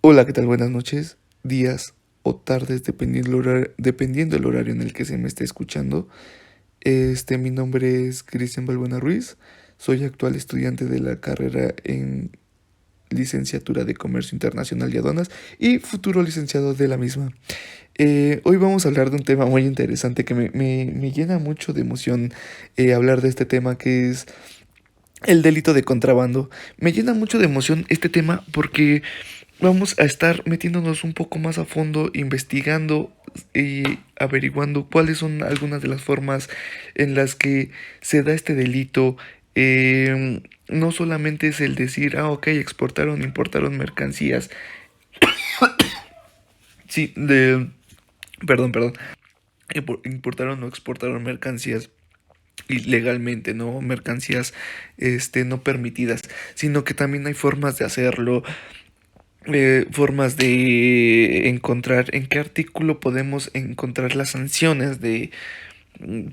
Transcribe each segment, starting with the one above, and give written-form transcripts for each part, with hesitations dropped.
Hola, ¿qué tal? Buenas noches, días o tardes, dependiendo del horario en el que se me esté escuchando. Mi nombre es Cristian Balbuena Ruiz, soy actual estudiante de la carrera en licenciatura de Comercio Internacional y Aduanas y futuro licenciado de la misma. Hoy vamos a hablar de un tema muy interesante que me llena mucho de emoción hablar de este tema que es el delito de contrabando. Me llena mucho de emoción este tema porque vamos a estar metiéndonos un poco más a fondo, investigando y averiguando cuáles son algunas de las formas en las que se da este delito. No solamente es el decir, ok, exportaron, importaron mercancías. Sí, perdón. Importaron o exportaron mercancías ilegalmente, ¿no? Mercancías, no permitidas, sino que también hay formas de hacerlo, formas de encontrar en qué artículo podemos encontrar las sanciones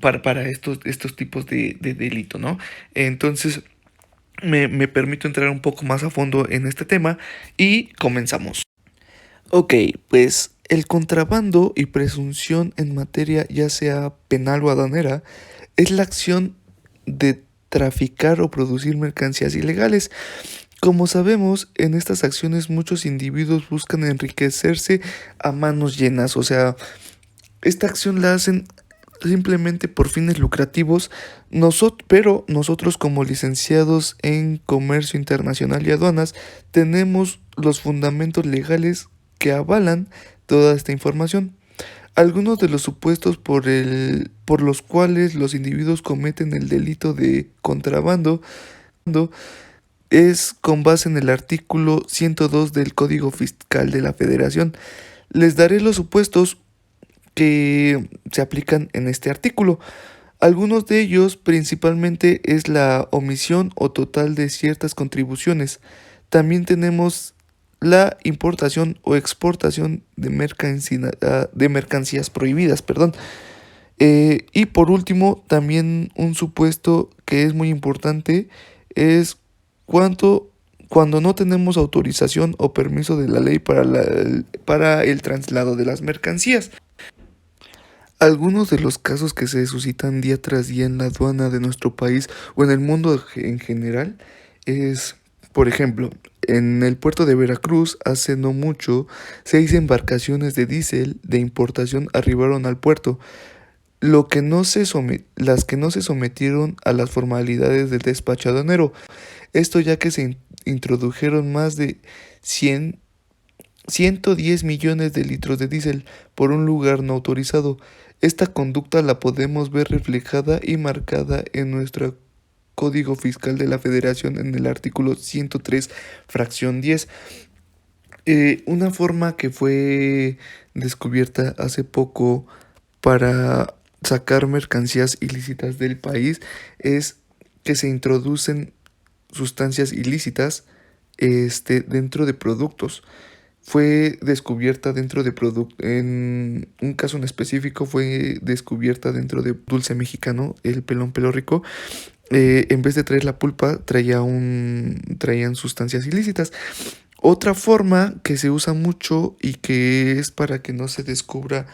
para estos tipos de delito, ¿no? Entonces, me permito entrar un poco más a fondo en este tema y comenzamos. Ok, pues el contrabando y presunción en materia ya sea penal o aduanera es la acción de traficar o producir mercancías ilegales. Como sabemos, en estas acciones muchos individuos buscan enriquecerse a manos llenas, o sea, esta acción la hacen simplemente por fines lucrativos, pero nosotros como licenciados en Comercio Internacional y Aduanas tenemos los fundamentos legales que avalan toda esta información. Algunos de los supuestos por los cuales los individuos cometen el delito de contrabando es con base en el artículo 102 del Código Fiscal de la Federación. Les daré los supuestos que se aplican en este artículo. Algunos de ellos principalmente es la omisión o total de ciertas contribuciones. También tenemos la importación o exportación de mercancías prohibidas, perdón. Y por último, también un supuesto que es muy importante es cuánto, cuando no tenemos autorización o permiso de la ley para el traslado de las mercancías. Algunos de los casos que se suscitan día tras día en la aduana de nuestro país o en el mundo en general es, por ejemplo, en el puerto de Veracruz hace no mucho, 6 embarcaciones de diésel de importación arribaron al puerto, las que no se sometieron a las formalidades del despacho aduanero. Esto ya que introdujeron más de 110 millones de litros de diésel por un lugar no autorizado. Esta conducta la podemos ver reflejada y marcada en nuestro Código Fiscal de la Federación en el artículo 103, fracción 10. Una forma que fue descubierta hace poco para sacar mercancías ilícitas del país es que se introducen sustancias ilícitas dentro de productos. Fue descubierta en un caso en específico, fue descubierta dentro de dulce mexicano, el pelón pelo rico. En vez de traer la pulpa, traían sustancias ilícitas. Otra forma que se usa mucho y que es para que no se descubra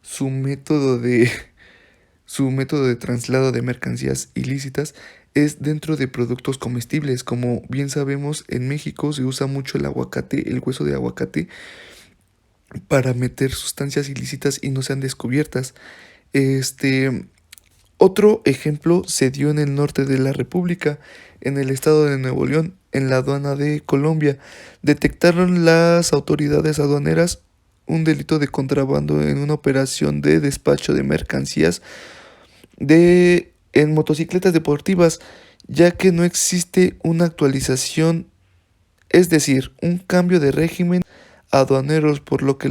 su método de, su método de traslado de mercancías ilícitas es dentro de productos comestibles. Como bien sabemos, en México se usa mucho el aguacate, el hueso de aguacate, para meter sustancias ilícitas y no sean descubiertas. Este, Otro ejemplo se dio en el norte de la República, en el estado de Nuevo León, en la aduana de Colombia. Detectaron las autoridades aduaneras un delito de contrabando en una operación de despacho de mercancías en motocicletas deportivas, ya que no existe una actualización, es decir, un cambio de régimen aduaneros, por lo que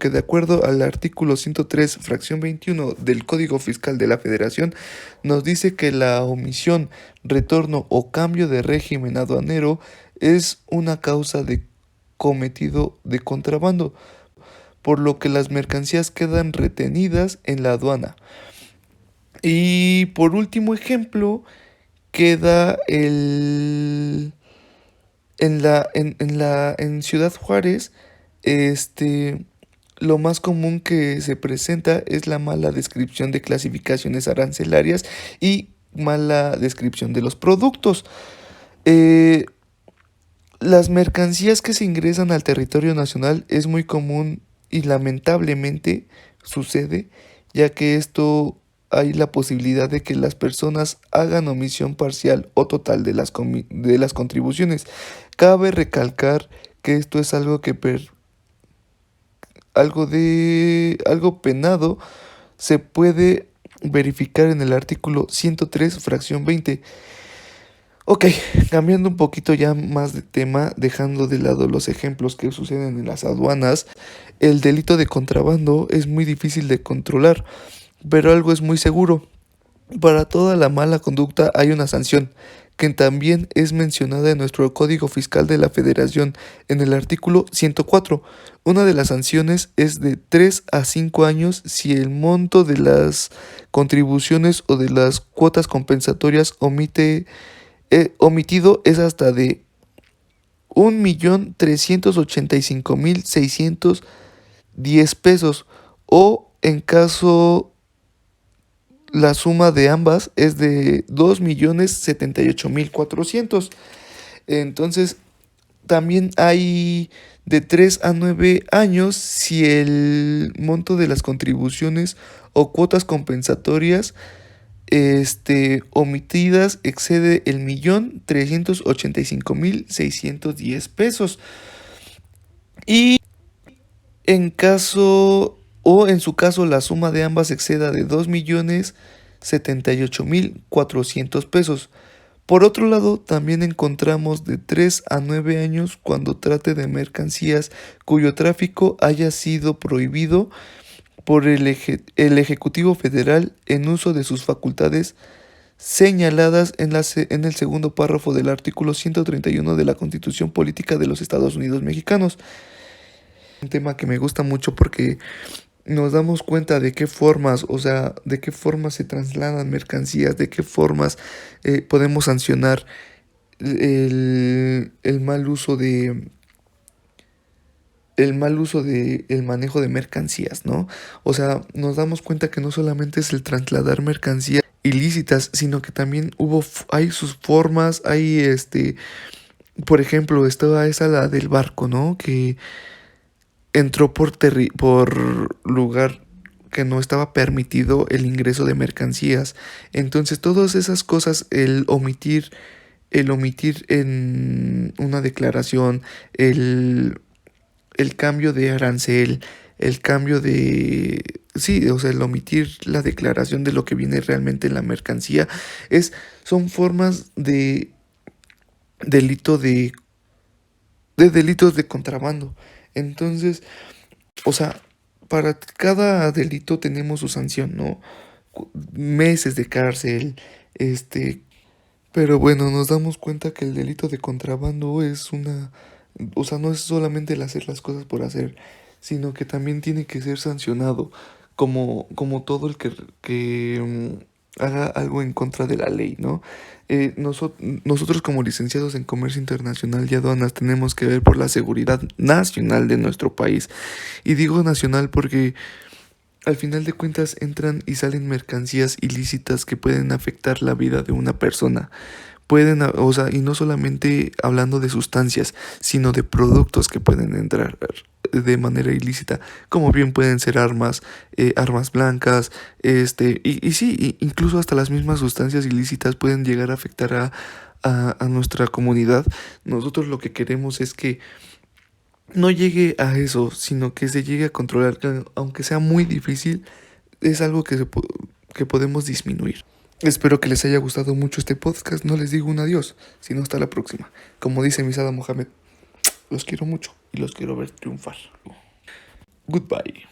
de acuerdo al artículo 103, fracción 21 del Código Fiscal de la Federación, nos dice que la omisión, retorno o cambio de régimen aduanero es una causa de cometido de contrabando, por lo que las mercancías quedan retenidas en la aduana. Y por último ejemplo, queda En Ciudad Juárez, este, lo más común que se presenta es la mala descripción de clasificaciones arancelarias y mala descripción de los productos. Eh, las mercancías que se ingresan al territorio nacional es muy común y lamentablemente sucede, ya que esto hay la posibilidad de que las personas hagan omisión parcial o total de de las contribuciones. Cabe recalcar que esto es algo penado, se puede verificar en el artículo 103, fracción 20. Ok, cambiando un poquito ya más de tema, dejando de lado los ejemplos que suceden en las aduanas, el delito de contrabando es muy difícil de controlar, pero algo es muy seguro. Para toda la mala conducta hay una sanción, que también es mencionada en nuestro Código Fiscal de la Federación, en el artículo 104. Una de las sanciones es de 3 a 5 años si el monto de las contribuciones o de las cuotas compensatorias omitido es hasta de 1.385.610 pesos, o en caso la suma de ambas es de 2.078.400. Entonces, también hay de 3 a 9 años si el monto de las contribuciones o cuotas compensatorias omitidas excede el 1.385.610 pesos. Y en su caso la suma de ambas exceda de 2.078.400 pesos. Por otro lado, también encontramos de 3 a 9 años cuando trate de mercancías cuyo tráfico haya sido prohibido por el Ejecutivo Federal en uso de sus facultades señaladas en el segundo párrafo del artículo 131 de la Constitución Política de los Estados Unidos Mexicanos. Un tema que me gusta mucho porque nos damos cuenta de qué formas, o sea, de qué formas se trasladan mercancías, de qué formas podemos sancionar el mal uso de el manejo de mercancías, ¿no? O sea, nos damos cuenta que no solamente es el trasladar mercancías ilícitas, sino que también hay sus formas, por ejemplo, estaba esa la del barco, ¿no? Que entró por lugar que no estaba permitido el ingreso de mercancías. Entonces, todas esas cosas, el omitir en una declaración, el cambio de arancel, el cambio de... Sí, o sea, el omitir la declaración de lo que viene realmente en la mercancía, son formas de delito de delitos de contrabando. Entonces, o sea, para cada delito tenemos su sanción, ¿no? Meses de cárcel, pero bueno, nos damos cuenta que el delito de contrabando o sea, no es solamente el hacer las cosas por hacer, sino que también tiene que ser sancionado, como todo el que haga algo en contra de la ley, ¿no? Nosotros como licenciados en Comercio Internacional y Aduanas tenemos que ver por la seguridad nacional de nuestro país. Y digo nacional porque al final de cuentas entran y salen mercancías ilícitas que pueden afectar la vida de una persona. O sea, y no solamente hablando de sustancias, sino de productos que pueden entrar de manera ilícita, como bien pueden ser armas blancas, y sí, incluso hasta las mismas sustancias ilícitas pueden llegar a afectar a nuestra comunidad. Nosotros lo que queremos es que no llegue a eso, sino que se llegue a controlar, que aunque sea muy difícil, es algo que podemos disminuir. Espero que les haya gustado mucho este podcast. No les digo un adiós, sino hasta la próxima. Como dice Misada Mohamed, los quiero mucho y los quiero ver triunfar. Goodbye.